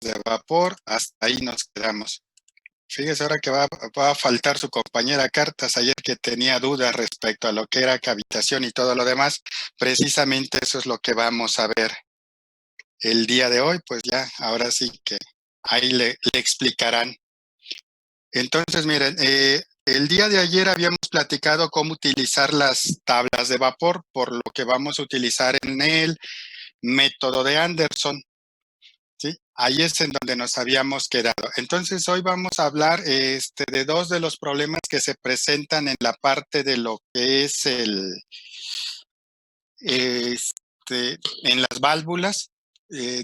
de vapor, hasta ahí nos quedamos. Fíjese ahora que va a faltar su compañera Cartas, ayer que tenía dudas respecto a lo que era cavitación y todo lo demás, precisamente eso es lo que vamos a ver el día de hoy, pues ya, ahora sí que ahí le explicarán. Entonces, miren, el día de ayer habíamos platicado cómo utilizar las tablas de vapor, por lo que vamos a utilizar en el método de Anderson. ¿Sí? Ahí es en donde nos habíamos quedado. Entonces, hoy vamos a hablar de dos de los problemas que se presentan en la parte de lo que es en las válvulas.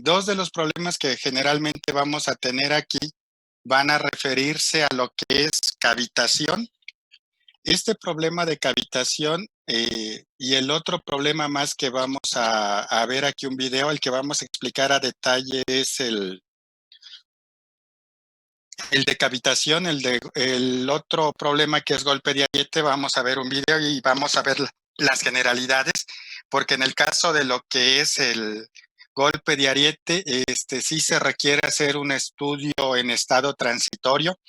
Dos de los problemas que generalmente vamos a tener aquí van a referirse a lo que es cavitación. Este problema de cavitación y el otro problema más que vamos a ver aquí un video, el que vamos a explicar a detalle es el de cavitación. El otro problema que es golpe de ariete, vamos a ver un video y vamos a ver las generalidades, porque en el caso de lo que es el golpe de ariete, sí se requiere hacer un estudio en estado transitorio,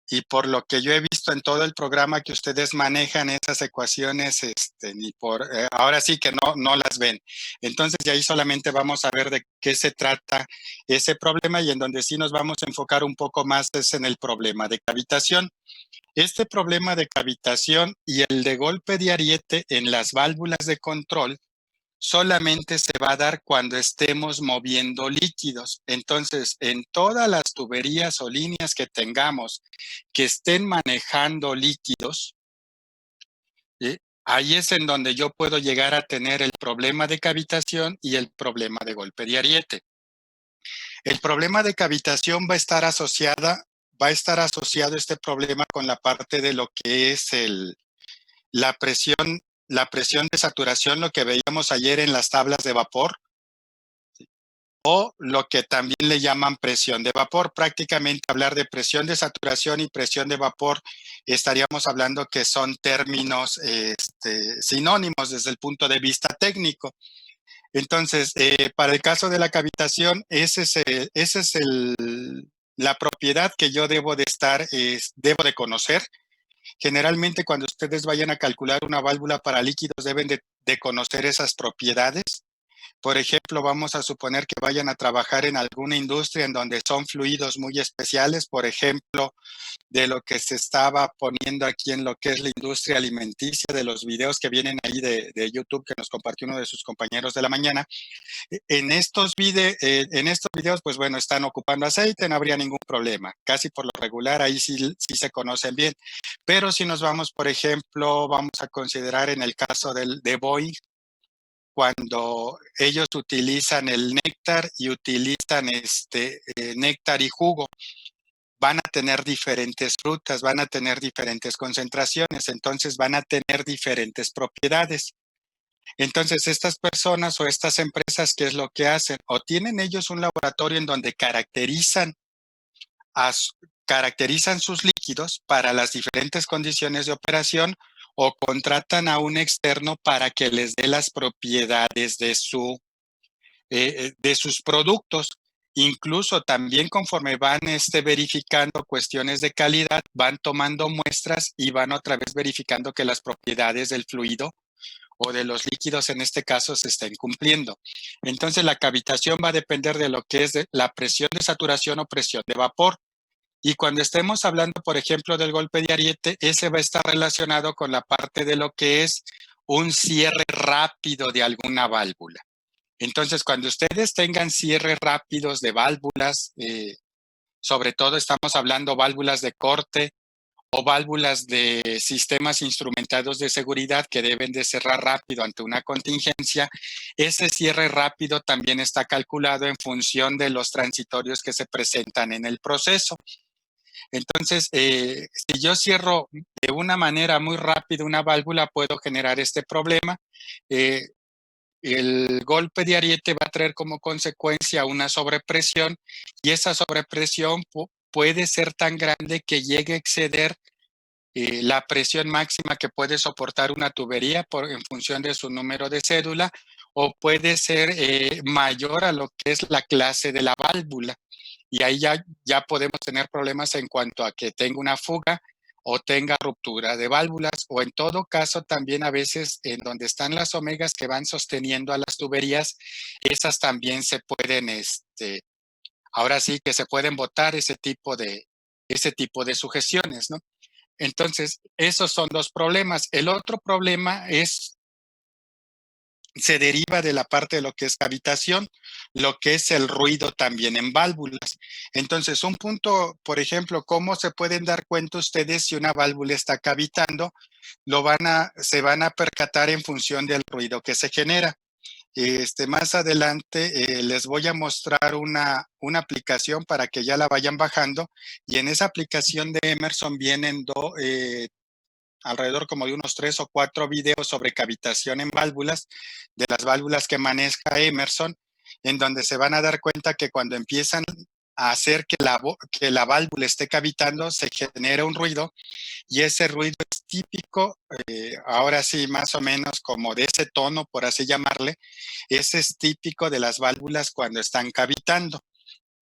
y por lo que yo he visto en todo el programa que ustedes manejan esas ecuaciones, ahora sí que no las ven. Entonces, de ahí solamente vamos a ver de qué se trata ese problema, y en donde sí nos vamos a enfocar un poco más es en el problema de cavitación. Este problema de cavitación y el de golpe de ariete en las válvulas de control solamente se va a dar cuando estemos moviendo líquidos. Entonces, en todas las tuberías o líneas que tengamos que estén manejando líquidos, ¿sí? Ahí es en donde yo puedo llegar a tener el problema de cavitación y el problema de golpe de ariete. El problema de cavitación va a estar asociado este problema con la parte de lo que es la presión de saturación, lo que veíamos ayer en las tablas de vapor, o lo que también le llaman presión de vapor. Prácticamente hablar de presión de saturación y presión de vapor estaríamos hablando que son términos sinónimos desde el punto de vista técnico. Entonces, para el caso de la cavitación, esa es la propiedad que yo debo de conocer. Generalmente, cuando ustedes vayan a calcular una válvula para líquidos, deben de conocer esas propiedades. Por ejemplo, vamos a suponer que vayan a trabajar en alguna industria en donde son fluidos muy especiales, por ejemplo, de lo que se estaba poniendo aquí en lo que es la industria alimenticia, de los videos que vienen ahí de YouTube que nos compartió uno de sus compañeros de la mañana. En estos videos, pues bueno, están ocupando aceite, no habría ningún problema. Casi por lo regular, ahí sí se conocen bien. Pero si nos vamos, por ejemplo, vamos a considerar en el caso de Boeing, cuando ellos utilizan el néctar y utilizan néctar y jugo, van a tener diferentes frutas, van a tener diferentes concentraciones, entonces van a tener diferentes propiedades. Entonces, estas personas o estas empresas, ¿qué es lo que hacen? O tienen ellos un laboratorio en donde caracterizan sus líquidos para las diferentes condiciones de operación, o contratan a un externo para que les dé las propiedades de sus productos. Incluso también conforme van verificando cuestiones de calidad, van tomando muestras y van otra vez verificando que las propiedades del fluido o de los líquidos en este caso se estén cumpliendo. Entonces, la cavitación va a depender de lo que es la presión de saturación o presión de vapor. Y cuando estemos hablando, por ejemplo, del golpe de ariete, ese va a estar relacionado con la parte de lo que es un cierre rápido de alguna válvula. Entonces, cuando ustedes tengan cierres rápidos de válvulas, sobre todo estamos hablando válvulas de corte o válvulas de sistemas instrumentados de seguridad que deben de cerrar rápido ante una contingencia, ese cierre rápido también está calculado en función de los transitorios que se presentan en el proceso. Entonces, si yo cierro de una manera muy rápida una válvula, puedo generar este problema. El golpe de ariete va a traer como consecuencia una sobrepresión, y esa sobrepresión puede ser tan grande que llegue a exceder la presión máxima que puede soportar una tubería en función de su número de cédula, o puede ser mayor a lo que es la clase de la válvula. y ahí ya podemos tener problemas en cuanto a que tenga una fuga o tenga ruptura de válvulas, o en todo caso también a veces en donde están las omegas que van sosteniendo a las tuberías, esas también se pueden, ahora sí que se pueden botar ese tipo de sujeciones, ¿no? Entonces, esos son dos problemas. El otro problema se deriva de la parte de lo que es cavitación, lo que es el ruido también en válvulas. Entonces, un punto, por ejemplo, ¿cómo se pueden dar cuenta ustedes si una válvula está cavitando? Se van a percatar en función del ruido que se genera. Más adelante les voy a mostrar una aplicación para que ya la vayan bajando, y en esa aplicación de Emerson vienen alrededor como de unos 3 o 4 videos sobre cavitación en válvulas, de las válvulas que maneja Emerson, en donde se van a dar cuenta que cuando empiezan a hacer que la válvula esté cavitando, se genera un ruido, y ese ruido es típico, ahora sí, más o menos como de ese tono, por así llamarle, ese es típico de las válvulas cuando están cavitando.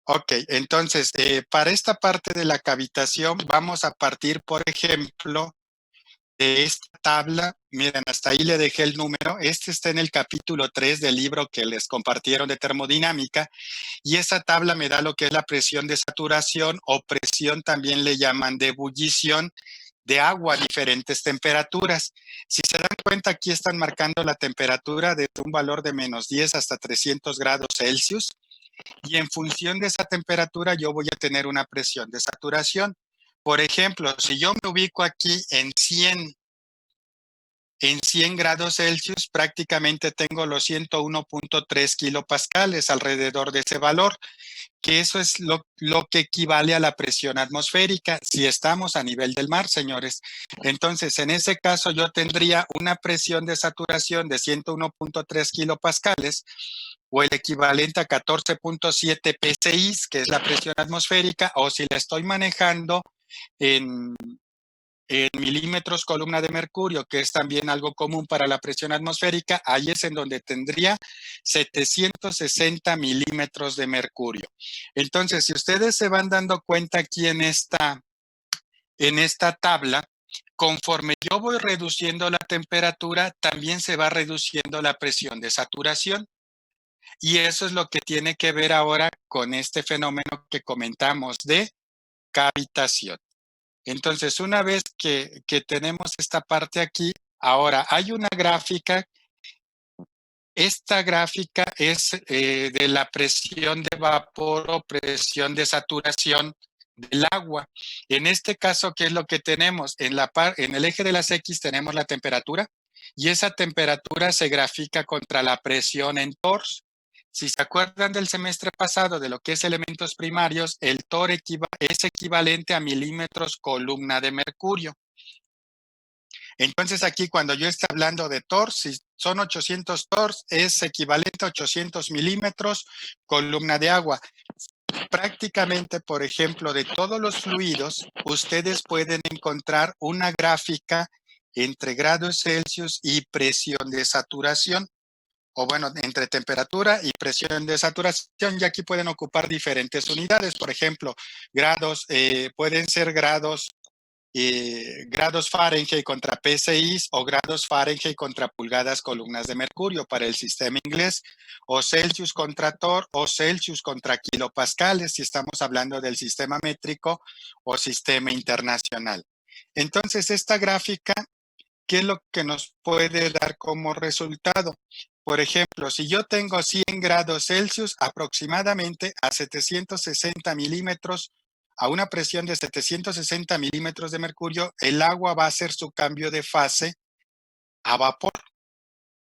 Ok, entonces, para esta parte de la cavitación vamos a partir, por ejemplo, de esta tabla. Miren, hasta ahí le dejé el número. Este está en el capítulo 3 del libro que les compartieron de termodinámica, y esa tabla me da lo que es la presión de saturación, o presión también le llaman de ebullición, de agua a diferentes temperaturas. Si se dan cuenta, aquí están marcando la temperatura desde un valor de -10 hasta 300 grados Celsius, y en función de esa temperatura yo voy a tener una presión de saturación. Por ejemplo, si yo me ubico aquí en 100 grados Celsius, prácticamente tengo los 101.3 kilopascales alrededor de ese valor, que eso es lo que equivale a la presión atmosférica si estamos a nivel del mar, señores. Entonces, en ese caso, yo tendría una presión de saturación de 101.3 kilopascales, o el equivalente a 14.7 psi, que es la presión atmosférica, o si la estoy manejando en milímetros columna de mercurio, que es también algo común para la presión atmosférica, ahí es en donde tendría 760 milímetros de mercurio. Entonces, si ustedes se van dando cuenta aquí en esta tabla, conforme yo voy reduciendo la temperatura, también se va reduciendo la presión de saturación. Y eso es lo que tiene que ver ahora con este fenómeno que comentamos de cavitación. Entonces, una vez que tenemos esta parte aquí, ahora hay una gráfica. Esta gráfica es de la presión de vapor o presión de saturación del agua. En este caso, ¿qué es lo que tenemos? En el eje de las X tenemos la temperatura, y esa temperatura se grafica contra la presión en torres. Si se acuerdan del semestre pasado de lo que es elementos primarios, el torr es equivalente a milímetros columna de mercurio. Entonces aquí cuando yo estoy hablando de torr, si son 800 torr, es equivalente a 800 milímetros columna de agua. Prácticamente, por ejemplo, de todos los fluidos, ustedes pueden encontrar una gráfica entre grados Celsius y presión de saturación, o bueno, entre temperatura y presión de saturación, y aquí pueden ocupar diferentes unidades. Por ejemplo, grados, pueden ser grados Fahrenheit contra PSI, o grados Fahrenheit contra pulgadas columnas de mercurio para el sistema inglés, o Celsius contra torr, o Celsius contra kilopascales si estamos hablando del sistema métrico o sistema internacional. Entonces, esta gráfica, ¿qué es lo que nos puede dar como resultado? Por ejemplo, si yo tengo 100 grados Celsius, aproximadamente a 760 milímetros, a una presión de 760 milímetros de mercurio, el agua va a hacer su cambio de fase a vapor.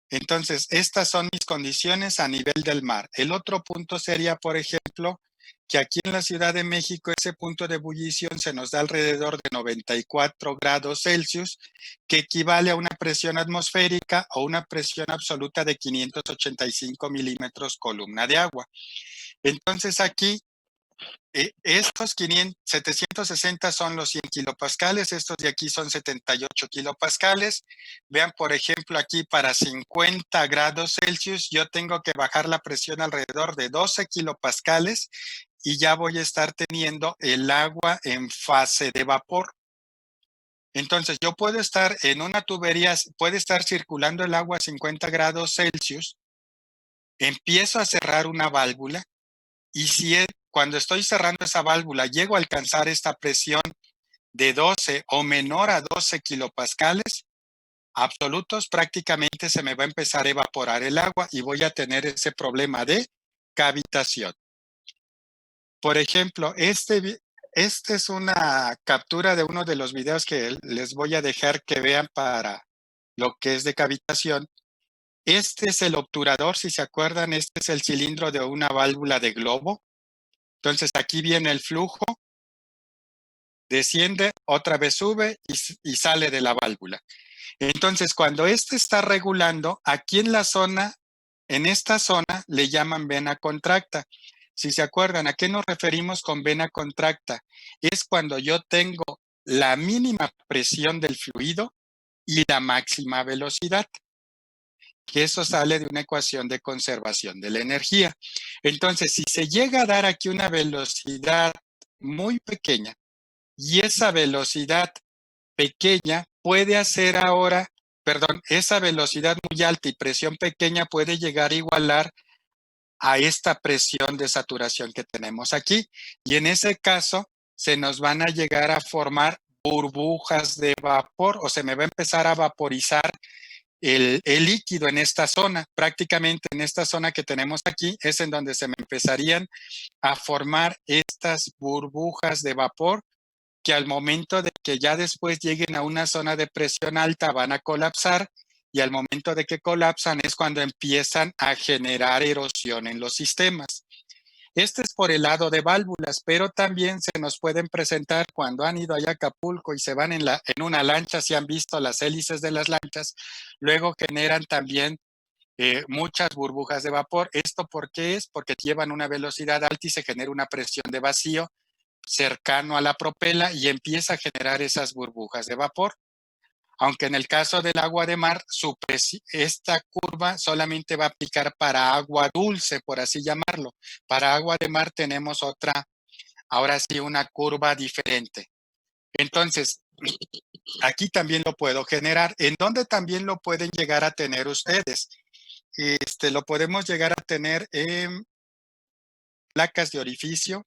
Entonces, estas son mis condiciones a nivel del mar. El otro punto sería, por ejemplo, que aquí en la Ciudad de México ese punto de ebullición se nos da alrededor de 94 grados Celsius, que equivale a una presión atmosférica o una presión absoluta de 585 milímetros columna de agua. Entonces aquí estos 760 son los 100 kilopascales, estos de aquí son 78 kilopascales. Vean, por ejemplo, aquí para 50 grados Celsius yo tengo que bajar la presión alrededor de 12 kilopascales, y ya voy a estar teniendo el agua en fase de vapor. Entonces, yo puedo estar en una tubería, puede estar circulando el agua a 50 grados Celsius, empiezo a cerrar una válvula y si cuando estoy cerrando esa válvula llego a alcanzar esta presión de 12 o menor a 12 kilopascales absolutos, prácticamente se me va a empezar a evaporar el agua y voy a tener ese problema de cavitación. Por ejemplo, este es una captura de uno de los videos que les voy a dejar que vean para lo que es de cavitación. Este es el obturador, si se acuerdan, este es el cilindro de una válvula de globo. Entonces aquí viene el flujo, desciende, otra vez sube y sale de la válvula. Entonces, cuando este está regulando, aquí en la zona, en esta zona, le llaman vena contracta. Si se acuerdan, ¿a qué nos referimos con vena contracta? Es cuando yo tengo la mínima presión del fluido y la máxima velocidad, que eso sale de una ecuación de conservación de la energía. Entonces, si se llega a dar aquí una velocidad muy pequeña y esa velocidad pequeña puede hacer ahora, perdón, esa velocidad muy alta y presión pequeña puede llegar a igualar a esta presión de saturación que tenemos aquí. Y en ese caso, se nos van a llegar a formar burbujas de vapor o se me va a empezar a vaporizar el líquido en esta zona. Prácticamente en esta zona que tenemos aquí es en donde se me empezarían a formar estas burbujas de vapor que al momento de que ya después lleguen a una zona de presión alta van a colapsar y al momento de que colapsan es cuando empiezan a generar erosión en los sistemas. Este es por el lado de válvulas, pero también se nos pueden presentar cuando han ido allá a Acapulco y se van en una lancha, si han visto las hélices de las lanchas, luego generan también muchas burbujas de vapor. ¿Esto por qué es? Porque llevan una velocidad alta y se genera una presión de vacío cercano a la propela y empieza a generar esas burbujas de vapor. Aunque en el caso del agua de mar, esta curva solamente va a aplicar para agua dulce, por así llamarlo. Para agua de mar tenemos otra, ahora sí, una curva diferente. Entonces, aquí también lo puedo generar. ¿En dónde también lo pueden llegar a tener ustedes? Lo podemos llegar a tener en placas de orificio,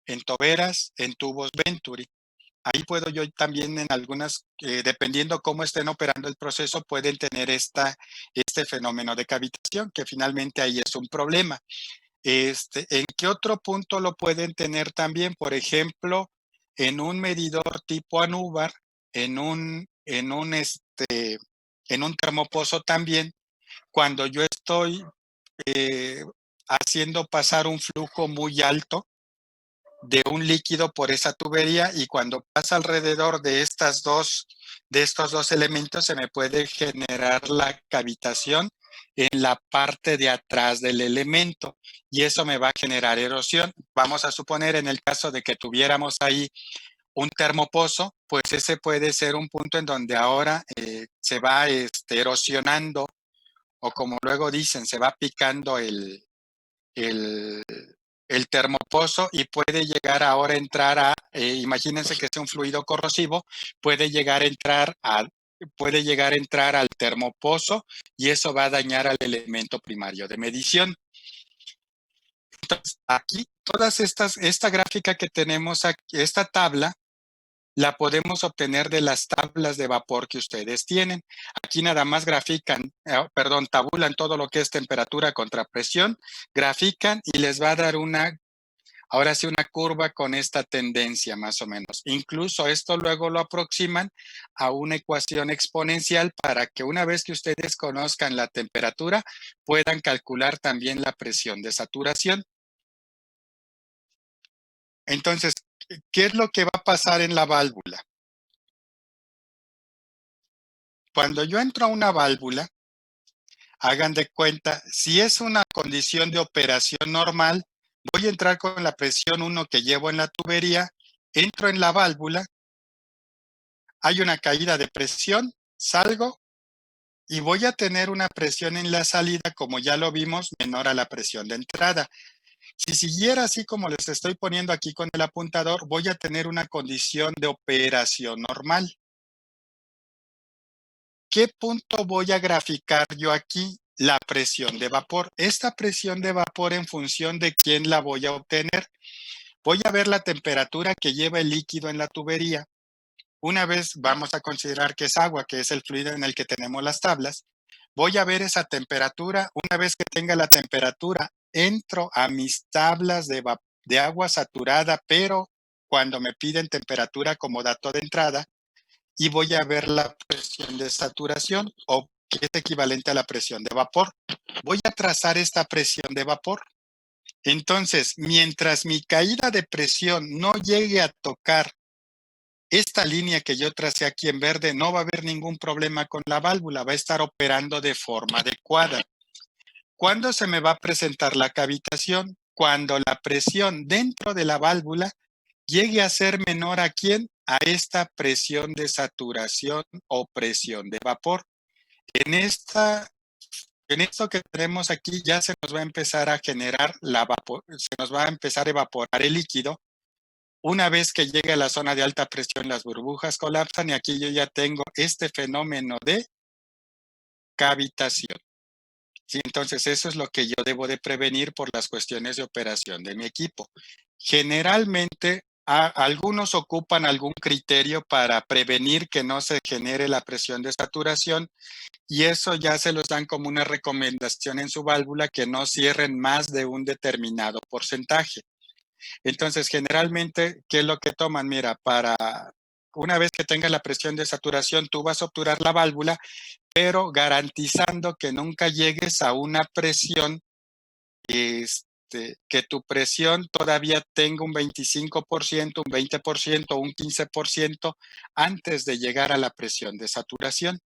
en toberas, en tubos Venturi. Ahí puedo yo también en algunas, dependiendo cómo estén operando el proceso, pueden tener este fenómeno de cavitación, que finalmente ahí es un problema. ¿En qué otro punto lo pueden tener también? Por ejemplo, en un medidor tipo Anúbar, en un termopozo también, cuando yo estoy haciendo pasar un flujo muy alto de un líquido por esa tubería y cuando pasa alrededor de estos dos elementos se me puede generar la cavitación en la parte de atrás del elemento y eso me va a generar erosión. Vamos a suponer en el caso de que tuviéramos ahí un termopozo, pues ese puede ser un punto en donde ahora se va erosionando o como luego dicen, se va picando el, el termopozo y puede llegar ahora a entrar imagínense que es un fluido corrosivo, puede llegar a entrar al termopozo y eso va a dañar al elemento primario de medición. Entonces, aquí, esta gráfica que tenemos aquí, esta tabla, la podemos obtener de las tablas de vapor que ustedes tienen. Aquí nada más tabulan todo lo que es temperatura contra presión, grafican y les va a dar ahora sí una curva con esta tendencia más o menos. Incluso esto luego lo aproximan a una ecuación exponencial para que una vez que ustedes conozcan la temperatura, puedan calcular también la presión de saturación. Entonces, ¿qué es lo que va a pasar en la válvula? Cuando yo entro a una válvula, hagan de cuenta, si es una condición de operación normal, voy a entrar con la presión 1 que llevo en la tubería, entro en la válvula, hay una caída de presión, salgo y voy a tener una presión en la salida, como ya lo vimos, menor a la presión de entrada. Si siguiera así como les estoy poniendo aquí con el apuntador, voy a tener una condición de operación normal. ¿Qué punto voy a graficar yo aquí? La presión de vapor. Esta presión de vapor, en función de quién la voy a obtener, voy a ver la temperatura que lleva el líquido en la tubería. Una vez vamos a considerar que es agua, que es el fluido en el que tenemos las tablas. Voy a ver esa temperatura. Una vez que tenga la temperatura, entro a mis tablas de agua saturada, pero cuando me piden temperatura como dato de entrada, y voy a ver la presión de saturación, o que es equivalente a la presión de vapor. Voy a trazar esta presión de vapor. Entonces, mientras mi caída de presión no llegue a tocar esta línea que yo tracé aquí en verde, no va a haber ningún problema con la válvula, va a estar operando de forma adecuada. ¿Cuándo se me va a presentar la cavitación? Cuando la presión dentro de la válvula llegue a ser menor ¿a quién? A esta presión de saturación o presión de vapor. En esto que tenemos aquí ya se nos va a empezar a generar se nos va a empezar a evaporar el líquido. Una vez que llegue a la zona de alta presión, las burbujas colapsan y aquí yo ya tengo este fenómeno de cavitación. Sí, entonces eso es lo que yo debo de prevenir por las cuestiones de operación de mi equipo. Generalmente, algunos ocupan algún criterio para prevenir que no se genere la presión de saturación, y eso ya se los dan como una recomendación en su válvula, que no cierren más de un determinado porcentaje. Entonces, generalmente, ¿qué es lo que toman? Mira, una vez que tengas la presión de saturación, tú vas a obturar la válvula, pero garantizando que nunca llegues a una presión, que tu presión todavía tenga un 25%, un 20%, un 15% antes de llegar a la presión de saturación.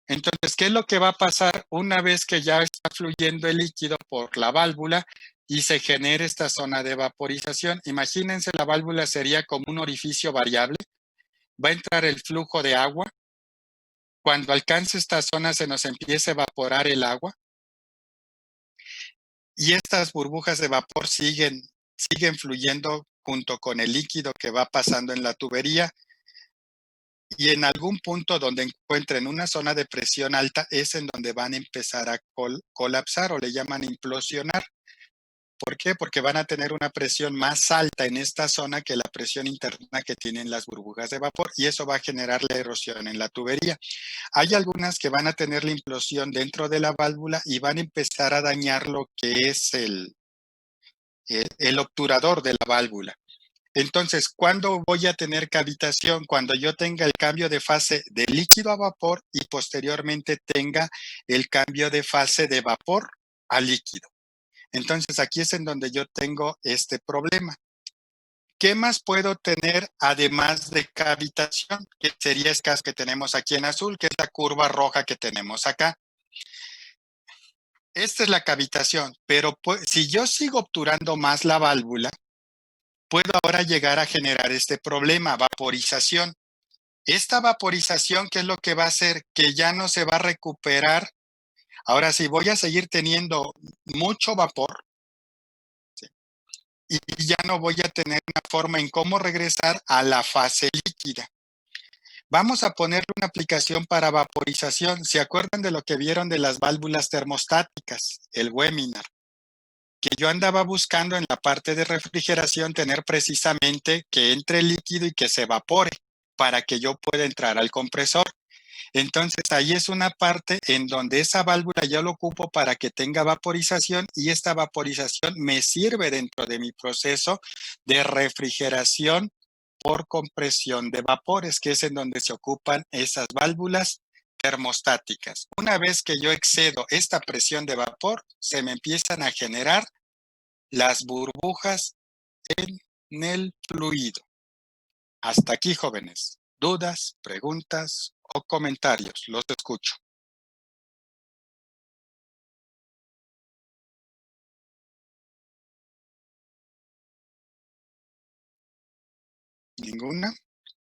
Entonces, ¿qué es lo que va a pasar una vez que ya está fluyendo el líquido por la válvula y se genere esta zona de vaporización? Imagínense, la válvula sería como un orificio variable. Va a entrar el flujo de agua. Cuando alcance esta zona se nos empieza a evaporar el agua y estas burbujas de vapor siguen fluyendo junto con el líquido que va pasando en la tubería, y en algún punto donde encuentren una zona de presión alta es en donde van a empezar a colapsar, o le llaman implosionar. ¿Por qué? Porque van a tener una presión más alta en esta zona que la presión interna que tienen las burbujas de vapor, y eso va a generar la erosión en la tubería. Hay algunas que van a tener la implosión dentro de la válvula y van a empezar a dañar lo que es el obturador de la válvula. Entonces, ¿cuándo voy a tener cavitación? Cuando yo tenga el cambio de fase de líquido a vapor y posteriormente tenga el cambio de fase de vapor a líquido. Entonces, aquí es en donde yo tengo este problema. ¿Qué más puedo tener además de cavitación? Que sería esta que tenemos aquí en azul, que es la curva roja que tenemos acá. Esta es la cavitación, pero si yo sigo obturando más la válvula, puedo ahora llegar a generar este problema, vaporización. Esta vaporización, ¿qué es lo que va a hacer? Que ya no se va a recuperar. Ahora sí, voy a seguir teniendo mucho vapor, ¿sí? Y ya no voy a tener una forma en cómo regresar a la fase líquida. Vamos a ponerle una aplicación para vaporización. ¿Se acuerdan de lo que vieron de las válvulas termostáticas? El webinar. Que yo andaba buscando en la parte de refrigeración tener precisamente que entre el líquido y que se evapore para que yo pueda entrar al compresor. Entonces, ahí es una parte en donde esa válvula yo lo ocupo para que tenga vaporización, y esta vaporización me sirve dentro de mi proceso de refrigeración por compresión de vapores, que es en donde se ocupan esas válvulas termostáticas. Una vez que yo excedo esta presión de vapor, se me empiezan a generar las burbujas en el fluido. Hasta aquí, jóvenes. ¿Dudas, preguntas o comentarios? Los escucho. ¿Ninguna?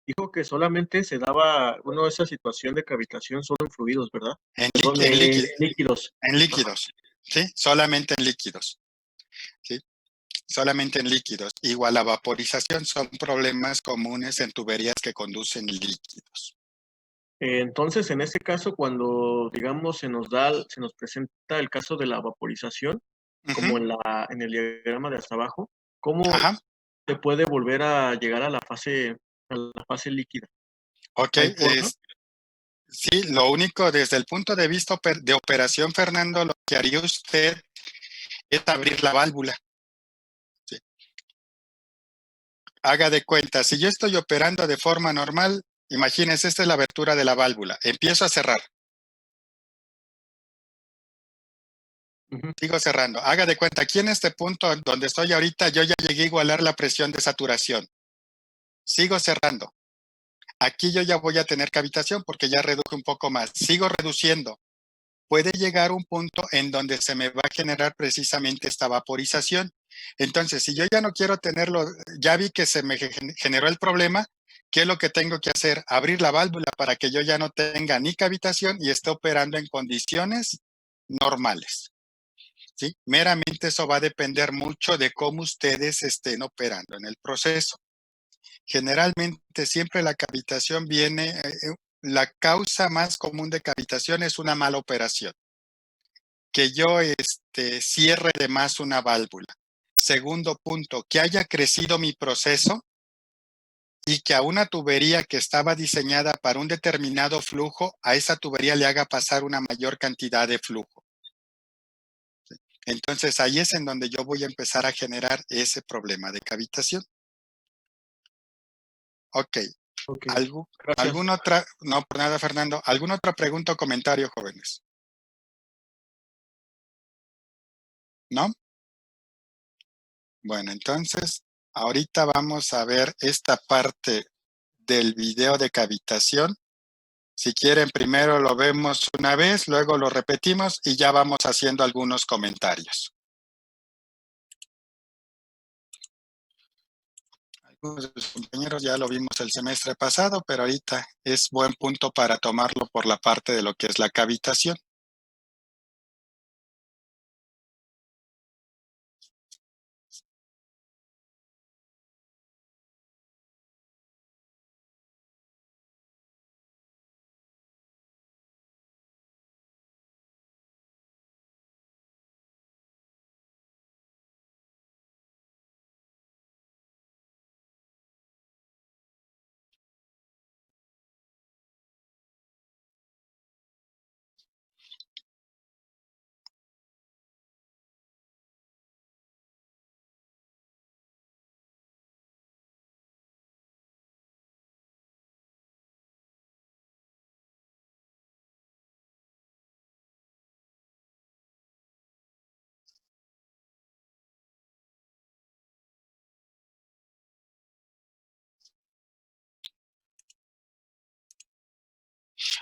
Dijo que solamente se daba, bueno, esa situación de cavitación solo en fluidos, ¿verdad? En Perdón, en líquidos. En líquidos. Sí, solamente en líquidos. solamente en líquidos. Igual la vaporización son problemas comunes en tuberías que conducen líquidos. Entonces, en este caso, cuando, digamos, se nos presenta el caso de la vaporización, como Ujú. en el diagrama de hasta abajo, ¿cómo Ajá. se puede volver a llegar a la fase líquida? Ok. ¿Hay forma? Sí, lo único desde el punto de vista de operación, Fernando, lo que haría usted es abrir la válvula. Sí. Haga de cuenta, si yo estoy operando de forma normal, imagínense, esta es la abertura de la válvula. Empiezo a cerrar, Ujú. sigo cerrando. Haga de cuenta, aquí en este punto donde estoy ahorita, yo ya llegué a igualar la presión de saturación. Sigo cerrando. Aquí yo ya voy a tener cavitación porque ya reduje un poco más. Sigo reduciendo. Puede llegar un punto en donde se me va a generar precisamente esta vaporización. Entonces, si yo ya no quiero tenerlo, ya vi que se me generó el problema, ¿qué es lo que tengo que hacer? Abrir la válvula para que yo ya no tenga ni cavitación y esté operando en condiciones normales. ¿Sí? Meramente eso va a depender mucho de cómo ustedes estén operando en el proceso. Generalmente siempre la cavitación viene, la causa más común de cavitación es una mala operación, que yo cierre de más una válvula. Segundo punto, que haya crecido mi proceso y que a una tubería que estaba diseñada para un determinado flujo, a esa tubería le haga pasar una mayor cantidad de flujo. Entonces ahí es en donde yo voy a empezar a generar ese problema de cavitación. Ok. Ok, gracias. ¿Alguna otra? No, por nada, Fernando. ¿Alguna otra pregunta o comentario, jóvenes? ¿No? Bueno, entonces, ahorita vamos a ver esta parte del video de cavitación. Si quieren, primero lo vemos una vez, luego lo repetimos y ya vamos haciendo algunos comentarios. Algunos de los compañeros ya lo vimos el semestre pasado, pero ahorita es buen punto para tomarlo por la parte de lo que es la cavitación.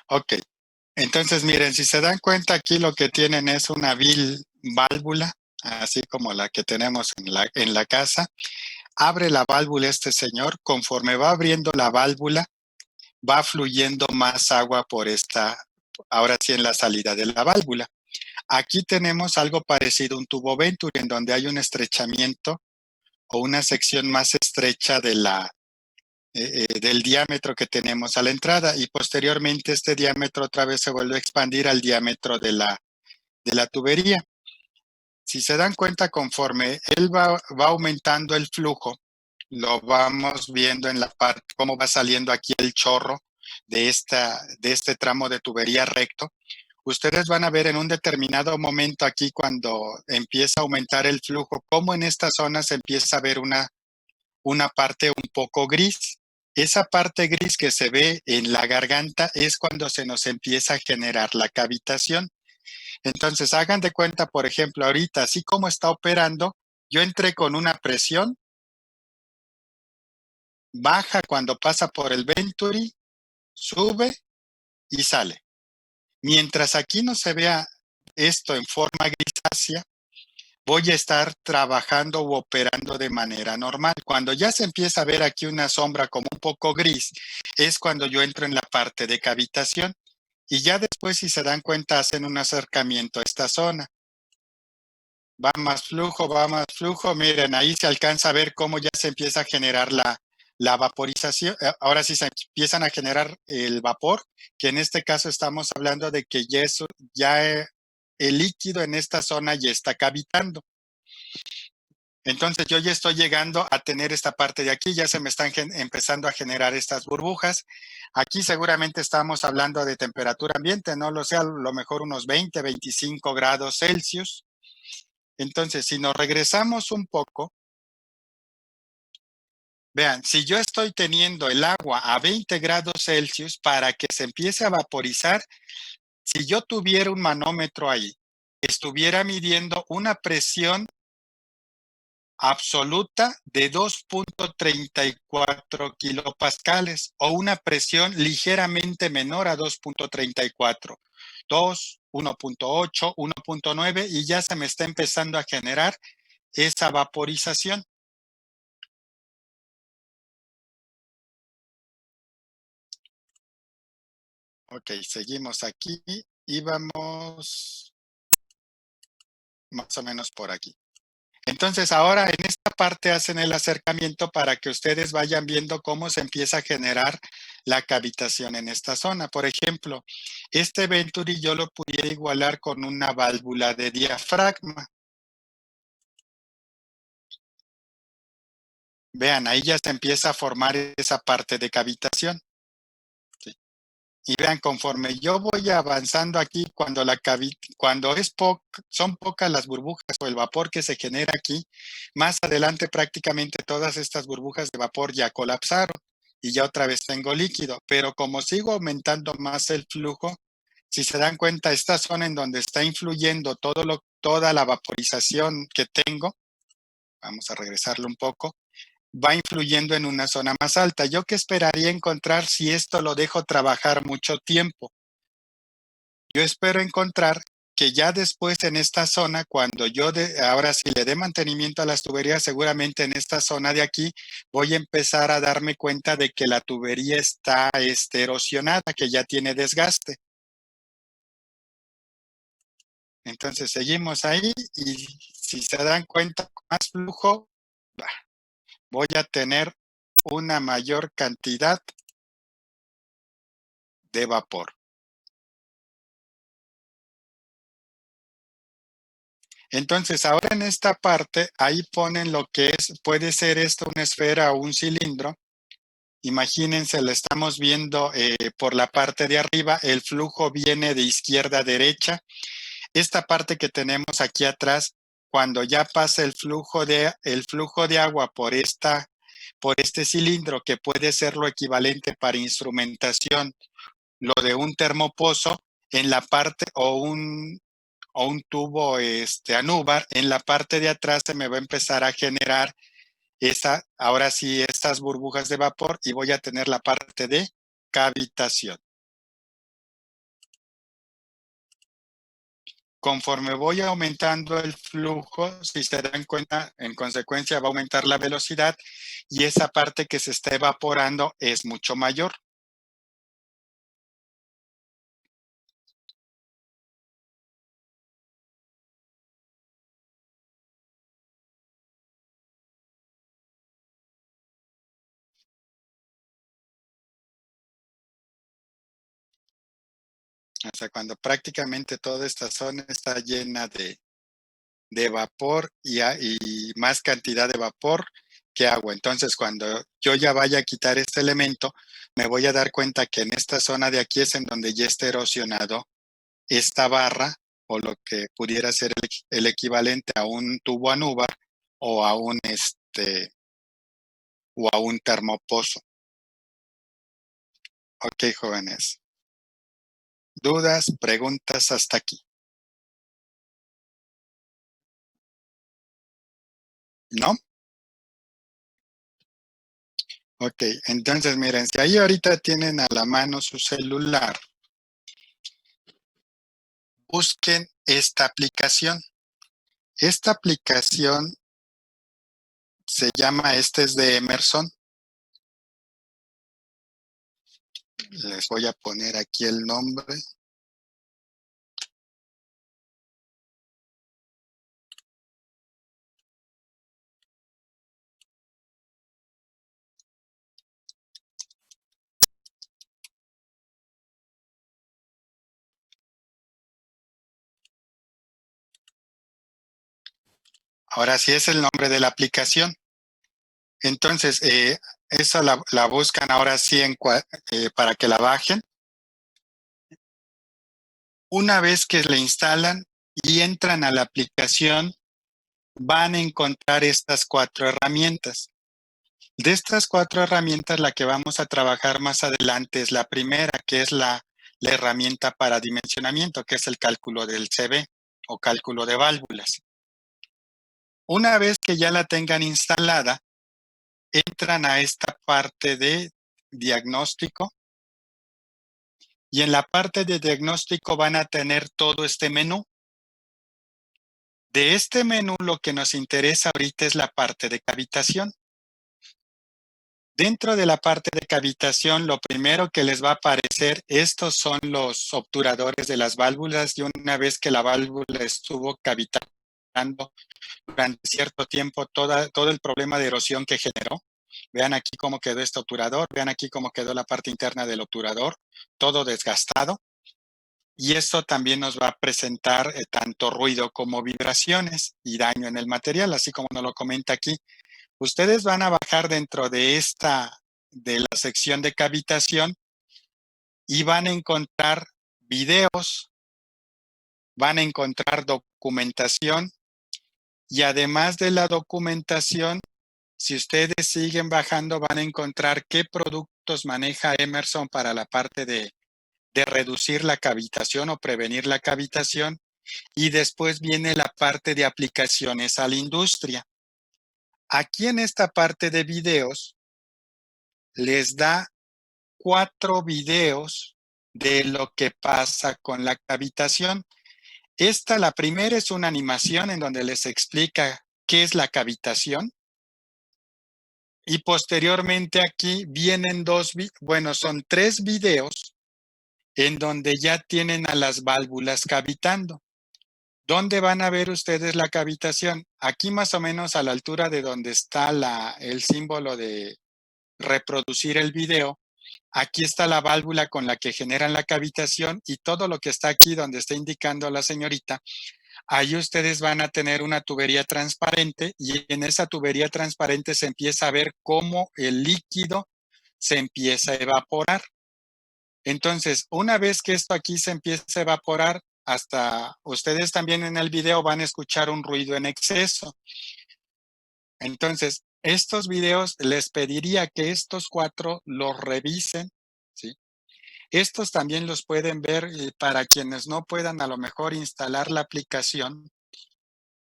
Ok, entonces miren, si se dan cuenta aquí lo que tienen es una válvula, así como la que tenemos en la casa. Abre la válvula este señor, conforme va abriendo la válvula, va fluyendo más agua por ahora sí en la salida de la válvula. Aquí tenemos algo parecido a un tubo Venturi, en donde hay un estrechamiento o una sección más estrecha del diámetro que tenemos a la entrada y posteriormente este diámetro otra vez se vuelve a expandir al diámetro de la tubería. Si se dan cuenta, conforme él va aumentando el flujo, lo vamos viendo en la parte, cómo va saliendo aquí el chorro de este tramo de tubería recto. Ustedes van a ver en un determinado momento aquí cuando empieza a aumentar el flujo, cómo en esta zona se empieza a ver una parte un poco gris. Esa parte gris que se ve en la garganta es cuando se nos empieza a generar la cavitación. Entonces, hagan de cuenta, por ejemplo, ahorita, así como está operando, yo entré con una presión, baja cuando pasa por el Venturi, sube y sale. Mientras aquí no se vea esto en forma grisácea, voy a estar trabajando u operando de manera normal. Cuando ya se empieza a ver aquí una sombra como un poco gris, es cuando yo entro en la parte de cavitación y ya después, si se dan cuenta, hacen un acercamiento a esta zona. va más flujo. Miren, ahí se alcanza a ver cómo ya se empieza a generar la vaporización. Ahora sí se empiezan a generar el vapor, que en este caso estamos hablando de que ya el líquido en esta zona ya está cavitando. Entonces yo ya estoy llegando a tener esta parte de aquí, ya se me están empezando a generar estas burbujas. Aquí seguramente estamos hablando de temperatura ambiente, no lo sé, a lo mejor unos 20, 25 grados Celsius. Entonces, si nos regresamos un poco, vean, si yo estoy teniendo el agua a 20 grados Celsius para que se empiece a vaporizar, si yo tuviera un manómetro ahí, estuviera midiendo una presión absoluta de 2.34 kilopascales o una presión ligeramente menor a 2.34, 2, 1.8, 1.9 y ya se me está empezando a generar esa vaporización. Ok, seguimos aquí y vamos más o menos por aquí. Entonces ahora en esta parte hacen el acercamiento para que ustedes vayan viendo cómo se empieza a generar la cavitación en esta zona. Por ejemplo, este Venturi yo lo pudiera igualar con una válvula de diafragma. Vean, ahí ya se empieza a formar esa parte de cavitación. ¿Sí? Y vean, conforme yo voy avanzando aquí, cuando son pocas las burbujas o el vapor que se genera aquí, más adelante prácticamente todas estas burbujas de vapor ya colapsaron y ya otra vez tengo líquido. Pero como sigo aumentando más el flujo, si se dan cuenta, esta zona en donde está influyendo toda la vaporización que tengo, vamos a regresarlo un poco, va influyendo en una zona más alta. ¿Yo qué esperaría encontrar si esto lo dejo trabajar mucho tiempo? Yo espero encontrar que ya después en esta zona, cuando ahora sí le dé mantenimiento a las tuberías, seguramente en esta zona de aquí voy a empezar a darme cuenta de que la tubería está erosionada, que ya tiene desgaste. Entonces seguimos ahí y si se dan cuenta, con más flujo, voy a tener una mayor cantidad de vapor. Entonces, ahora en esta parte, ahí ponen lo que puede ser esto una esfera o un cilindro. Imagínense, lo estamos viendo por la parte de arriba, el flujo viene de izquierda a derecha. Esta parte que tenemos aquí atrás, cuando ya pasa el flujo de agua por este cilindro, que puede ser lo equivalente para instrumentación, lo de un termopozo, en la parte o un tubo anúbar, en la parte de atrás se me va a empezar a generar ahora sí, estas burbujas de vapor y voy a tener la parte de cavitación. Conforme voy aumentando el flujo, si se dan cuenta, en consecuencia va a aumentar la velocidad y esa parte que se está evaporando es mucho mayor. O sea, cuando prácticamente toda esta zona está llena de vapor y más cantidad de vapor que agua. Entonces, cuando yo ya vaya a quitar este elemento, me voy a dar cuenta que en esta zona de aquí es en donde ya está erosionado esta barra o lo que pudiera ser el equivalente a un tubo anúbar o a o a un termopozo. Ok, jóvenes. ¿Dudas, preguntas hasta aquí? ¿No? Ok, entonces miren, si ahí ahorita tienen a la mano su celular, busquen esta aplicación. Esta aplicación se llama, este es de Emerson. Les voy a poner aquí el nombre. Ahora sí es el nombre de la aplicación. Entonces, esa la buscan ahora sí para que la bajen. Una vez que la instalan y entran a la aplicación, van a encontrar estas 4 herramientas. De estas 4 herramientas, la que vamos a trabajar más adelante es la primera, que es la herramienta para dimensionamiento, que es el cálculo del CV o cálculo de válvulas. Una vez que ya la tengan instalada, entran a esta parte de diagnóstico y en la parte de diagnóstico van a tener todo este menú. De este menú lo que nos interesa ahorita es la parte de cavitación. Dentro de la parte de cavitación, lo primero que les va a aparecer, estos son los obturadores de las válvulas y una vez que la válvula estuvo cavitando durante cierto tiempo todo el problema de erosión que generó. Vean aquí cómo quedó este obturador, vean aquí cómo quedó la parte interna del obturador, todo desgastado. Y esto también nos va a presentar tanto ruido como vibraciones y daño en el material, así como nos lo comenta aquí. Ustedes van a bajar dentro de la sección de cavitación y van a encontrar videos, van a encontrar documentación y además de la documentación, si ustedes siguen bajando van a encontrar qué productos maneja Emerson para la parte de reducir la cavitación o prevenir la cavitación y después viene la parte de aplicaciones a la industria. Aquí en esta parte de videos les da 4 videos de lo que pasa con la cavitación. La primera es una animación en donde les explica qué es la cavitación. Y posteriormente aquí vienen son 3 videos en donde ya tienen a las válvulas cavitando. ¿Dónde van a ver ustedes la cavitación? Aquí más o menos a la altura de donde está el símbolo de reproducir el video. Aquí está la válvula con la que generan la cavitación y todo lo que está aquí donde está indicando la señorita, ahí ustedes van a tener una tubería transparente y en esa tubería transparente se empieza a ver cómo el líquido se empieza a evaporar. Entonces, una vez que esto aquí se empieza a evaporar, hasta ustedes también en el video van a escuchar un ruido en exceso. Entonces, estos videos les pediría que estos 4 los revisen, ¿sí? Estos también los pueden ver para quienes no puedan a lo mejor instalar la aplicación.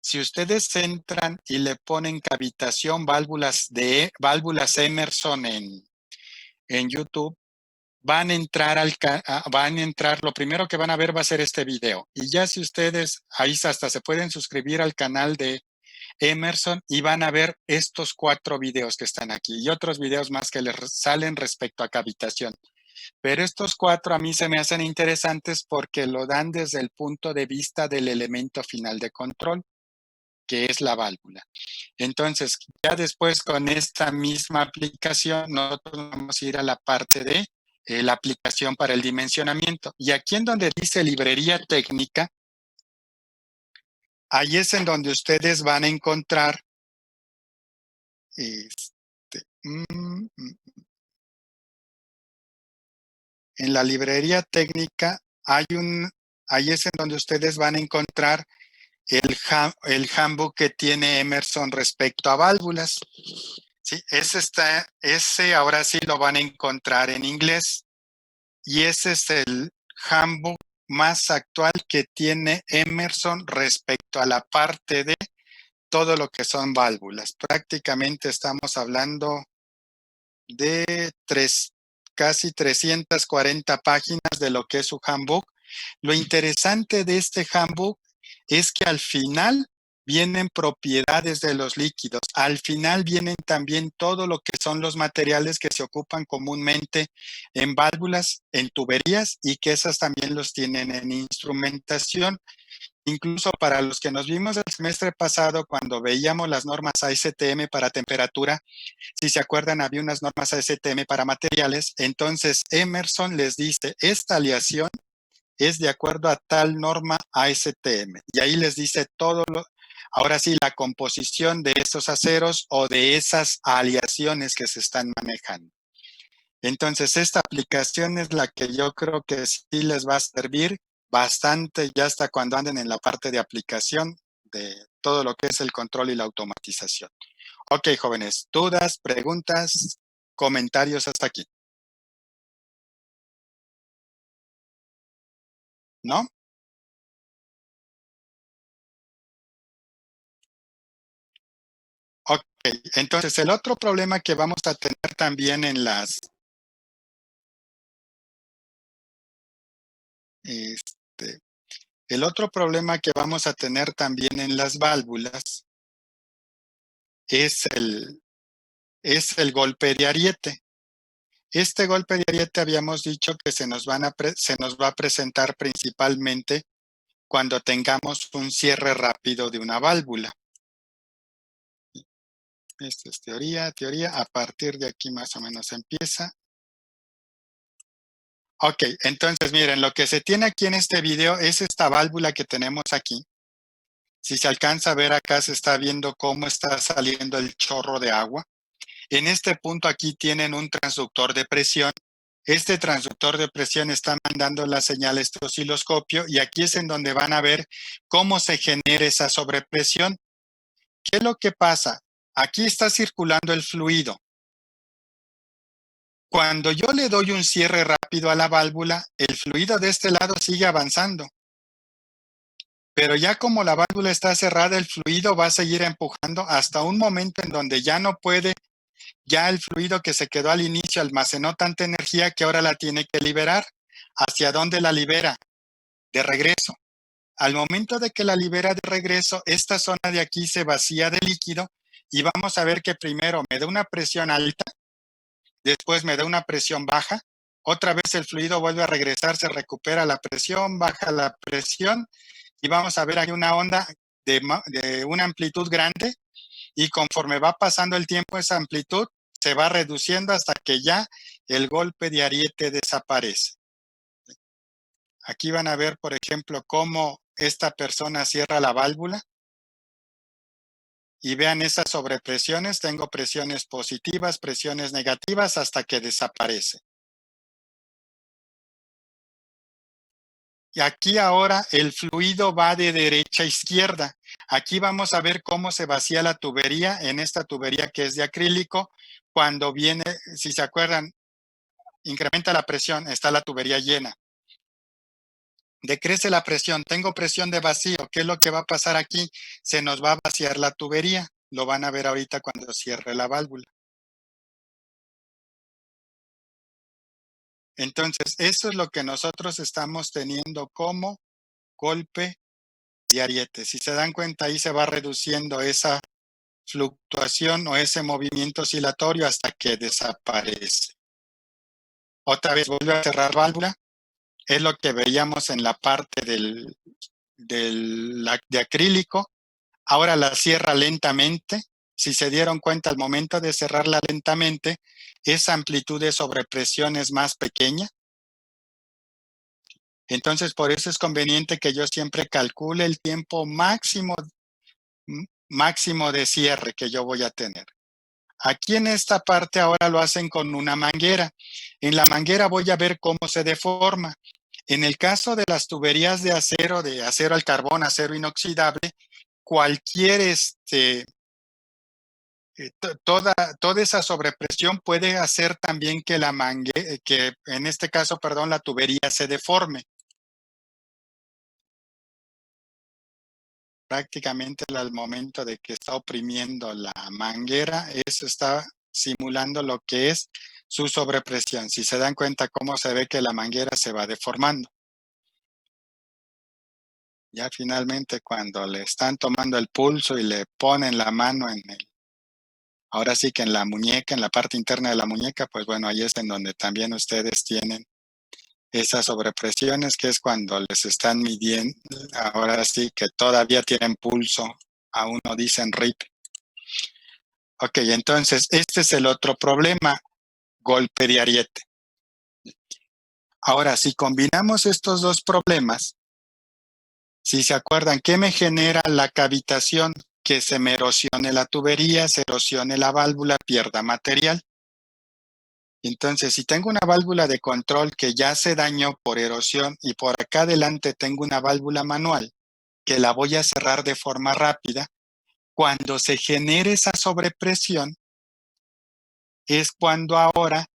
Si ustedes entran y le ponen cavitación válvulas Emerson en YouTube, van a entrar, lo primero que van a ver va a ser este video. Y ya si ustedes, ahí hasta se pueden suscribir al canal de Emerson y van a ver estos 4 videos que están aquí y otros videos más que les salen respecto a cavitación. Pero estos 4 a mí se me hacen interesantes porque lo dan desde el punto de vista del elemento final de control, que es la válvula. Entonces, ya después con esta misma aplicación, nosotros vamos a ir a la parte de la aplicación para el dimensionamiento. Y aquí en donde dice librería técnica, ahí es en donde ustedes van a encontrar en la librería técnica ahí es en donde ustedes van a encontrar el handbook que tiene Emerson respecto a válvulas. Sí, ese ahora sí lo van a encontrar en inglés y ese es el handbook más actual que tiene Emerson respecto a la parte de todo lo que son válvulas. Prácticamente estamos hablando de casi 340 páginas de lo que es su handbook. Lo interesante de este handbook es que al final vienen propiedades de los líquidos. Al final vienen también todo lo que son los materiales que se ocupan comúnmente en válvulas, en tuberías y que esas también los tienen en instrumentación. Incluso para los que nos vimos el semestre pasado cuando veíamos las normas ASTM para temperatura, si se acuerdan, había unas normas ASTM para materiales. Entonces Emerson les dice, esta aleación es de acuerdo a tal norma ASTM. Y ahí les dice todo Ahora sí, la composición de estos aceros o de esas aleaciones que se están manejando. Entonces, esta aplicación es la que yo creo que sí les va a servir bastante ya hasta cuando anden en la parte de aplicación de todo lo que es el control y la automatización. Ok, jóvenes, dudas, preguntas, comentarios hasta aquí. ¿No? Ok, entonces el otro problema que vamos a tener también en este, el otro problema que vamos a tener también en las válvulas es el golpe de ariete. Este golpe de ariete habíamos dicho que se nos va a presentar principalmente cuando tengamos un cierre rápido de una válvula. Esta es teoría. A partir de aquí más o menos empieza. Ok, entonces miren, lo que se tiene aquí en este video es esta válvula que tenemos aquí. Si se alcanza a ver acá, se está viendo cómo está saliendo el chorro de agua. En este punto aquí tienen un transductor de presión. Este transductor de presión está mandando la señal a este osciloscopio y aquí es en donde van a ver cómo se genera esa sobrepresión. ¿Qué es lo que pasa? Aquí está circulando el fluido. Cuando yo le doy un cierre rápido a la válvula, el fluido de este lado sigue avanzando. Pero ya como la válvula está cerrada, el fluido va a seguir empujando hasta un momento en donde ya no puede, ya el fluido que se quedó al inicio almacenó tanta energía que ahora la tiene que liberar. ¿Hacia dónde la libera? De regreso. Al momento de que la libera de regreso, esta zona de aquí se vacía de líquido y vamos a ver que primero me da una presión alta, después me da una presión baja, otra vez el fluido vuelve a regresar, se recupera la presión, baja la presión y vamos a ver aquí una onda de una amplitud grande y conforme va pasando el tiempo esa amplitud se va reduciendo hasta que ya el golpe de ariete desaparece. Aquí van a ver, por ejemplo, cómo esta persona cierra la válvula y vean esas sobrepresiones. Tengo presiones positivas, presiones negativas hasta que desaparece. Y aquí ahora el fluido va de derecha a izquierda. Aquí vamos a ver cómo se vacía la tubería en esta tubería que es de acrílico. Cuando viene, si se acuerdan, incrementa la presión, está la tubería llena. Decrece la presión, tengo presión de vacío. ¿Qué es lo que va a pasar aquí? Se nos va a vaciar la tubería. Lo van a ver ahorita cuando cierre la válvula. Entonces, eso es lo que nosotros estamos teniendo como golpe de ariete. Si se dan cuenta, ahí se va reduciendo esa fluctuación o ese movimiento oscilatorio hasta que desaparece. Otra vez vuelve a cerrar válvula. Es lo que veíamos en la parte de acrílico. Ahora la cierra lentamente. Si se dieron cuenta al momento de cerrarla lentamente, esa amplitud de sobrepresión es más pequeña. Entonces, por eso es conveniente que yo siempre calcule el tiempo máximo de cierre que yo voy a tener. Aquí en esta parte ahora lo hacen con una manguera. En la manguera voy a ver cómo se deforma. En el caso de las tuberías de acero al carbón, acero inoxidable, cualquier toda esa sobrepresión puede hacer también que que en este caso, perdón, la tubería se deforme. Prácticamente al momento de que está oprimiendo la manguera, eso está simulando lo que es su sobrepresión. Si se dan cuenta cómo se ve que la manguera se va deformando. Ya finalmente cuando le están tomando el pulso y le ponen la mano ahora sí que en la muñeca, en la parte interna de la muñeca, pues bueno, ahí es en donde también ustedes tienen esas sobrepresiones, que es cuando les están midiendo, ahora sí que todavía tienen pulso, a uno dicen RIP. Ok, entonces este es el otro problema, golpe de ariete. Ahora, si combinamos estos dos problemas, Si se acuerdan, ¿qué me genera la cavitación? Que se me erosione la tubería, se erosione la válvula, pierda material. Entonces, si tengo una válvula de control que ya se dañó por erosión y por acá adelante tengo una válvula manual que la voy a cerrar de forma rápida, cuando se genere esa sobrepresión, es cuando ahora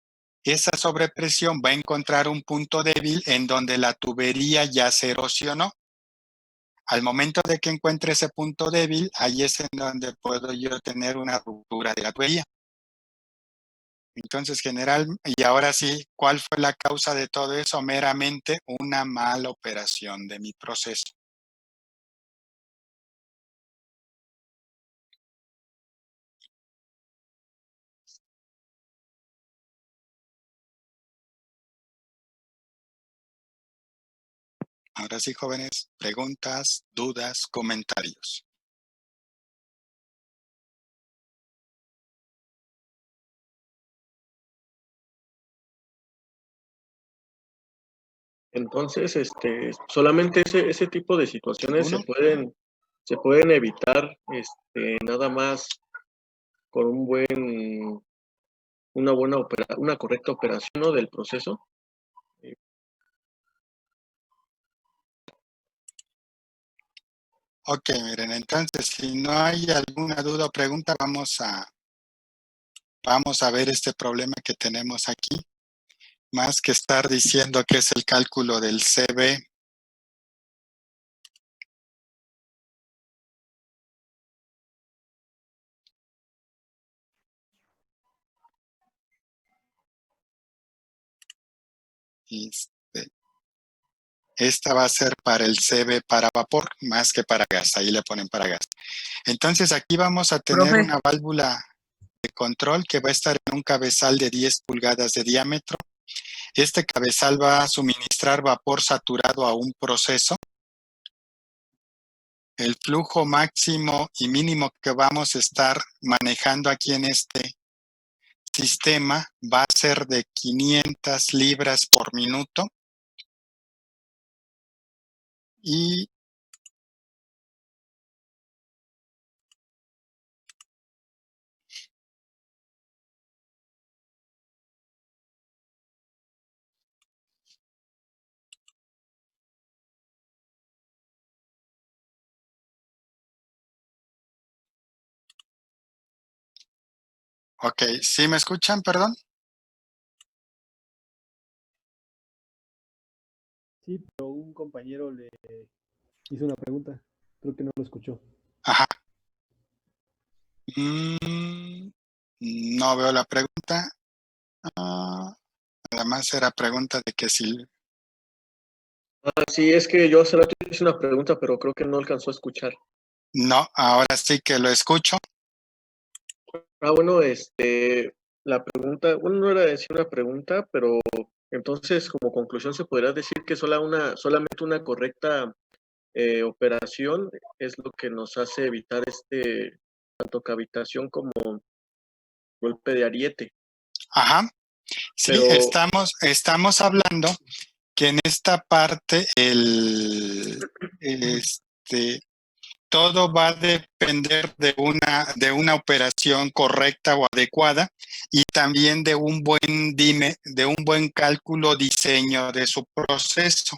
esa sobrepresión va a encontrar un punto débil en donde la tubería ya se erosionó. Al momento de que encuentre ese punto débil, ahí es en donde puedo yo tener una ruptura de la tubería. Entonces, y ahora sí, ¿cuál fue la causa de todo eso? Meramente una mala operación de mi proceso. Ahora sí, jóvenes, preguntas, dudas, comentarios. Entonces, solamente ese tipo de situaciones ¿Uno? se pueden evitar, nada más con una correcta operación, ¿no?, del proceso. Ok, miren, entonces, si no hay alguna duda o pregunta, vamos a ver este problema que tenemos aquí. Más que estar diciendo que es el cálculo del CB. Esta va a ser para el CB para vapor, más que para gas. Ahí le ponen para gas. Entonces, aquí vamos a tener Profe. una válvula de control que va a estar en un cabezal de 10 pulgadas de diámetro. Este cabezal va a suministrar vapor saturado a un proceso. El flujo máximo y mínimo que vamos a estar manejando aquí en este sistema va a ser de 500 libras por minuto. Y ok, ¿sí me escuchan? Perdón. Sí, pero un compañero le hizo una pregunta. Creo que no lo escuchó. Ajá. No veo la pregunta. Nada más era pregunta de que si... Sí, es que yo hace rato hice una pregunta, pero creo que no alcanzó a escuchar. No, ahora sí que lo escucho. Bueno, la pregunta, bueno, no era decir una pregunta, pero entonces como conclusión se podría decir que solamente una correcta operación es lo que nos hace evitar tanto cavitación como golpe de ariete. Ajá. Sí, Pero estamos hablando que en esta parte todo va a depender de una operación correcta o adecuada y también de un buen cálculo diseño de su proceso.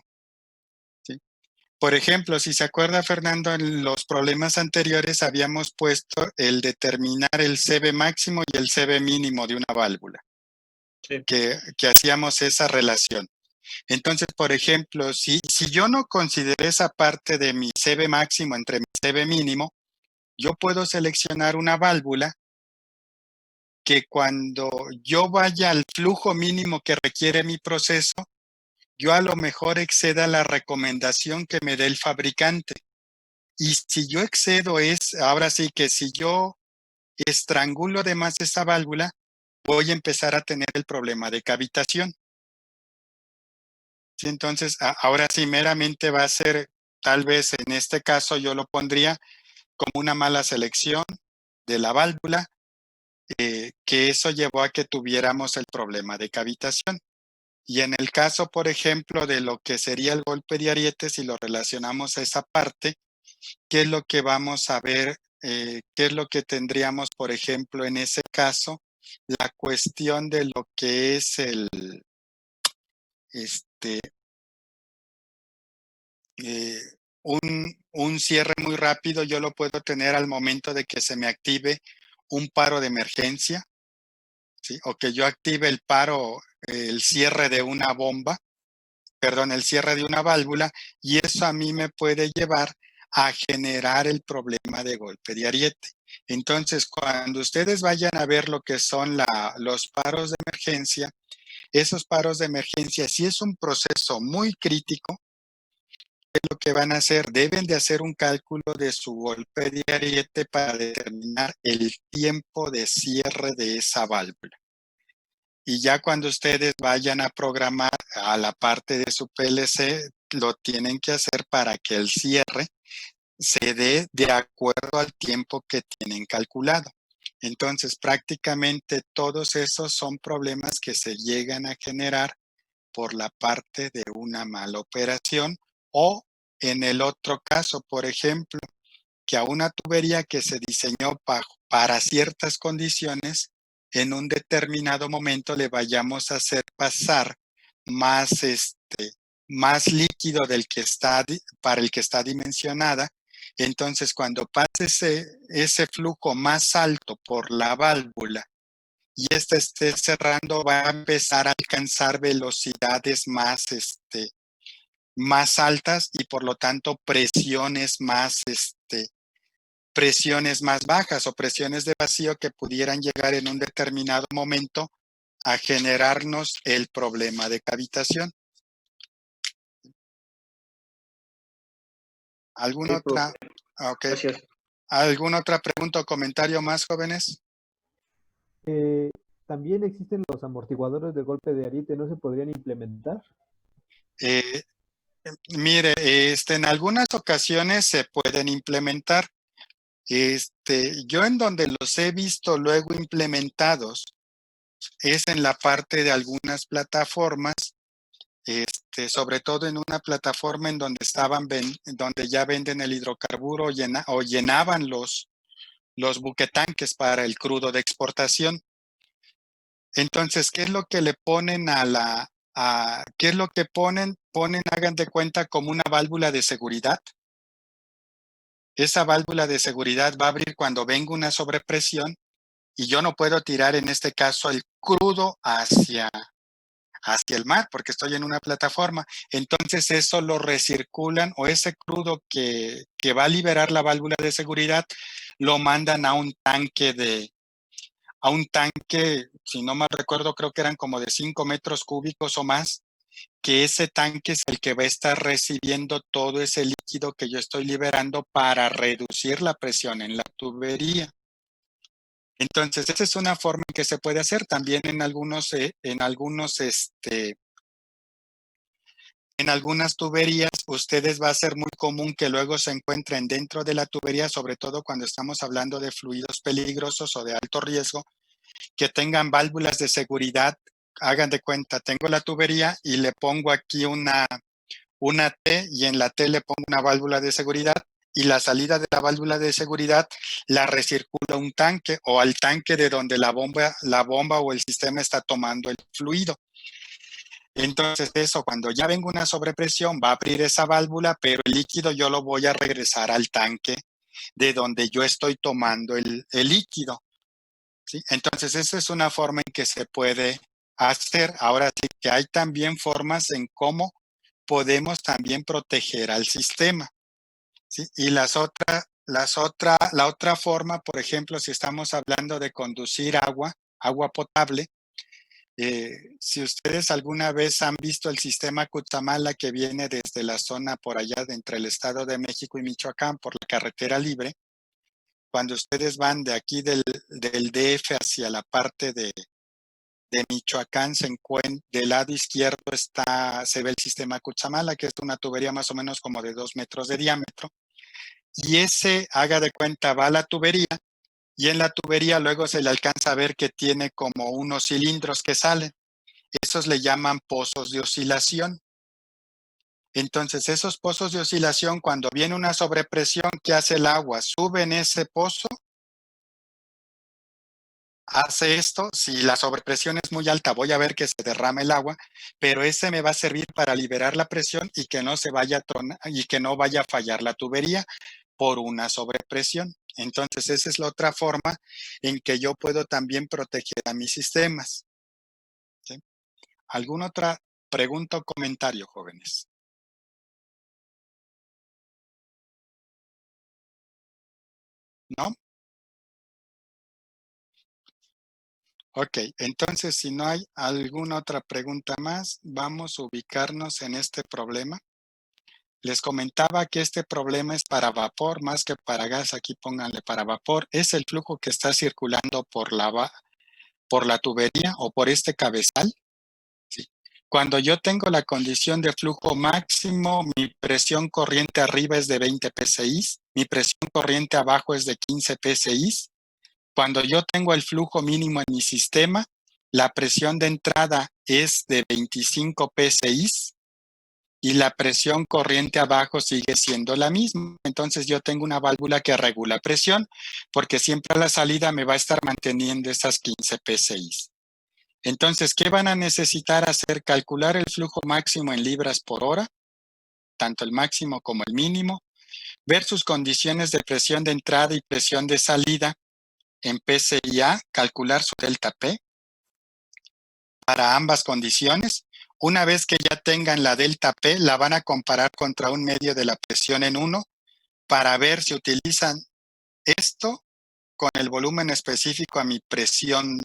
¿Sí? Por ejemplo, si se acuerda, Fernando, en los problemas anteriores habíamos puesto el determinar el CB máximo y el CB mínimo de una válvula, sí, que hacíamos esa relación. Entonces, por ejemplo, si yo no consideré esa parte de mi CB máximo entre mi CB mínimo, yo puedo seleccionar una válvula que cuando yo vaya al flujo mínimo que requiere mi proceso, yo a lo mejor exceda la recomendación que me dé el fabricante. Y si yo excedo ahora sí que si yo estrangulo de más esa válvula, voy a empezar a tener el problema de cavitación. ¿Sí? Entonces, ahora sí, meramente va a ser, tal vez en este caso yo lo pondría como una mala selección de la válvula, que eso llevó a que tuviéramos el problema de cavitación. Y en el caso, por ejemplo, de lo que sería el golpe de ariete, si lo relacionamos a esa parte, ¿qué es lo que vamos a ver? ¿Qué es lo que tendríamos, por ejemplo, en ese caso? La cuestión de lo que es este, eh, un cierre muy rápido, yo lo puedo tener al momento de que se me active un paro de emergencia, ¿sí? O que yo active el paro, el cierre de una bomba, perdón, el cierre de una válvula, y eso a mí me puede llevar a generar el problema de golpe de ariete. Entonces, cuando ustedes vayan a ver lo que son los paros de emergencia, esos paros de emergencia, si es un proceso muy crítico, ¿qué es lo que van a hacer? Deben de hacer un cálculo de su golpe de ariete para determinar el tiempo de cierre de esa válvula. Y ya cuando ustedes vayan a programar a la parte de su PLC, lo tienen que hacer para que el cierre se dé de acuerdo al tiempo que tienen calculado. Entonces, prácticamente todos esos son problemas que se llegan a generar por la parte de una mala operación, o en el otro caso, por ejemplo, que a una tubería que se diseñó para ciertas condiciones, en un determinado momento le vayamos a hacer pasar más, más líquido para el que está dimensionada. Entonces, cuando pase ese flujo más alto por la válvula y ésta esté cerrando, va a empezar a alcanzar velocidades más altas y por lo tanto presiones más bajas o presiones de vacío que pudieran llegar en un determinado momento a generarnos el problema de cavitación. ¿Alguna Sí, profe, otra? Okay. gracias. ¿Alguna otra pregunta o comentario más, jóvenes? También existen los amortiguadores de golpe de ariete, ¿no se podrían implementar? Eh, Mire, en algunas ocasiones se pueden implementar. Yo en donde los he visto luego implementados es en la parte de algunas plataformas, sobre todo en una plataforma en donde donde ya venden el hidrocarburo o llenaban los buquetanques para el crudo de exportación. Entonces, ¿qué es lo que le ponen qué es lo que ponen? Hagan de cuenta, como una válvula de seguridad. Esa válvula de seguridad va a abrir cuando venga una sobrepresión y yo no puedo tirar, en este caso, el crudo hacia el mar porque estoy en una plataforma. Entonces eso lo recirculan, o ese crudo que va a liberar la válvula de seguridad lo mandan a un tanque, si no mal recuerdo, creo que eran como de 5 metros cúbicos o más, que ese tanque es el que va a estar recibiendo todo ese líquido que yo estoy liberando para reducir la presión en la tubería. Entonces, esa es una forma en que se puede hacer. También en algunas tuberías, ustedes va a ser muy común que luego se encuentren dentro de la tubería, sobre todo cuando estamos hablando de fluidos peligrosos o de alto riesgo, que tengan válvulas de seguridad. Hagan de cuenta, tengo la tubería y le pongo aquí una T, y en la T le pongo una válvula de seguridad, y la salida de la válvula de seguridad la recircula un tanque, o al tanque de donde la bomba o el sistema está tomando el fluido. Entonces eso, cuando ya venga una sobrepresión, va a abrir esa válvula, pero el líquido yo lo voy a regresar al tanque de donde yo estoy tomando el líquido, ¿sí? Entonces esa es una forma en que se puede hacer. Ahora sí que hay también formas en cómo podemos también proteger al sistema, ¿sí? Y la otra forma, por ejemplo, si estamos hablando de conducir agua potable, si ustedes alguna vez han visto el sistema Cutzamala que viene desde la zona por allá de entre el Estado de México y Michoacán por la carretera libre, cuando ustedes van de aquí del DF hacia la parte de Michoacán, del lado izquierdo se ve el sistema Cutzamala, que es una tubería más o menos como de 2 metros de diámetro, y haga de cuenta, va a la tubería, y en la tubería luego se le alcanza a ver que tiene como unos cilindros que salen. esos le llaman pozos de oscilación. Entonces, esos pozos de oscilación, cuando viene una sobrepresión, ¿qué hace el agua? Sube en ese pozo, hace esto. Si la sobrepresión es muy alta, voy a ver que se derrama el agua, pero ese me va a servir para liberar la presión y que no se vaya a tronar y que no vaya a fallar la tubería por una sobrepresión. Entonces, esa es la otra forma en que yo puedo también proteger a mis sistemas. ¿Sí? ¿Alguna otra pregunta o comentario, jóvenes? ¿No? Ok, entonces si no hay alguna otra pregunta más, vamos a ubicarnos en este problema. Les comentaba que este problema es para vapor más que para gas. Aquí pónganle para vapor. Es el flujo que está circulando por la tubería o por este cabezal. ¿Sí? Cuando yo tengo la condición de flujo máximo, mi presión corriente arriba es de 20 psi, mi presión corriente abajo es de 15 psi. Cuando yo tengo el flujo mínimo en mi sistema, la presión de entrada es de 25 psi y la presión corriente abajo sigue siendo la misma. Entonces yo tengo una válvula que regula presión porque siempre a la salida me va a estar manteniendo esas 15 psi. Entonces, ¿qué van a necesitar hacer? Calcular el flujo máximo en libras por hora, tanto el máximo como el mínimo, ver sus condiciones de presión de entrada y presión de salida en PSIA, calcular su delta P para ambas condiciones. Una vez que ya tengan la delta P, la van a comparar contra un medio de la presión en 1 para ver si utilizan esto con el volumen específico a mi presión,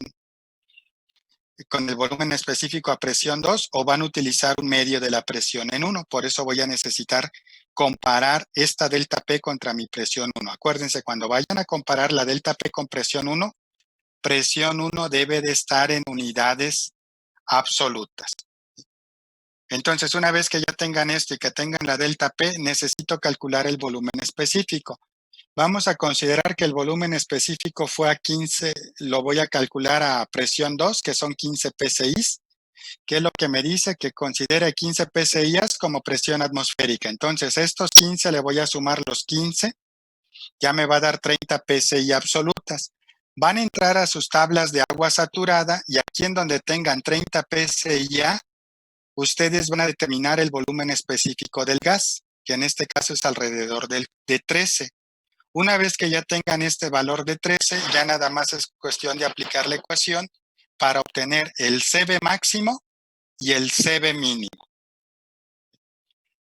con el volumen específico a presión 2 o van a utilizar un medio de la presión en 1. Por eso voy a necesitar comparar esta delta P contra mi presión 1. Acuérdense, cuando vayan a comparar la delta P con presión 1 debe de estar en unidades absolutas. Entonces, una vez que ya tengan esto y que tengan la delta P, necesito calcular el volumen específico. Vamos a considerar que el volumen específico fue a 15, lo voy a calcular a presión 2, que son 15 psi, que es lo que me dice que considere 15 psi como presión atmosférica. Entonces, estos 15 le voy a sumar los 15, ya me va a dar 30 psi absolutas. Van a entrar a sus tablas de agua saturada y aquí en donde tengan 30 psi, ustedes van a determinar el volumen específico del gas, que en este caso es alrededor de 13. Una vez que ya tengan este valor de 13, ya nada más es cuestión de aplicar la ecuación para obtener el CB máximo y el CB mínimo.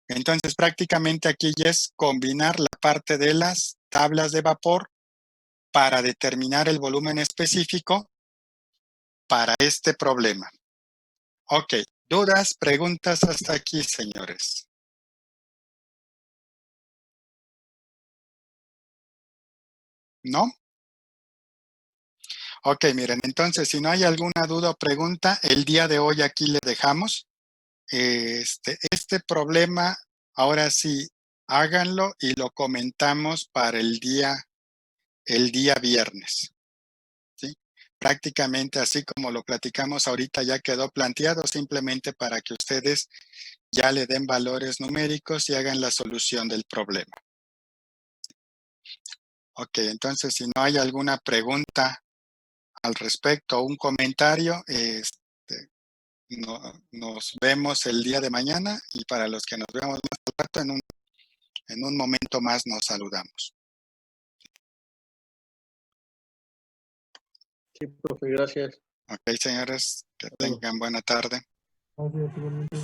Entonces, prácticamente aquí ya es combinar la parte de las tablas de vapor para determinar el volumen específico para este problema. Ok, ¿dudas, preguntas hasta aquí, señores? ¿No? Ok, miren, entonces si no hay alguna duda o pregunta, el día de hoy aquí le dejamos. Este problema, ahora sí, háganlo y lo comentamos para el día viernes. ¿Sí? Prácticamente así como lo platicamos ahorita ya quedó planteado, simplemente para que ustedes ya le den valores numéricos y hagan la solución del problema. Ok, entonces si no hay alguna pregunta al respecto o un comentario, nos vemos el día de mañana y para los que nos vemos más al rato, en un momento más nos saludamos. Sí, profe, gracias. Ok, señores, que tengan buena tarde. Gracias, igualmente.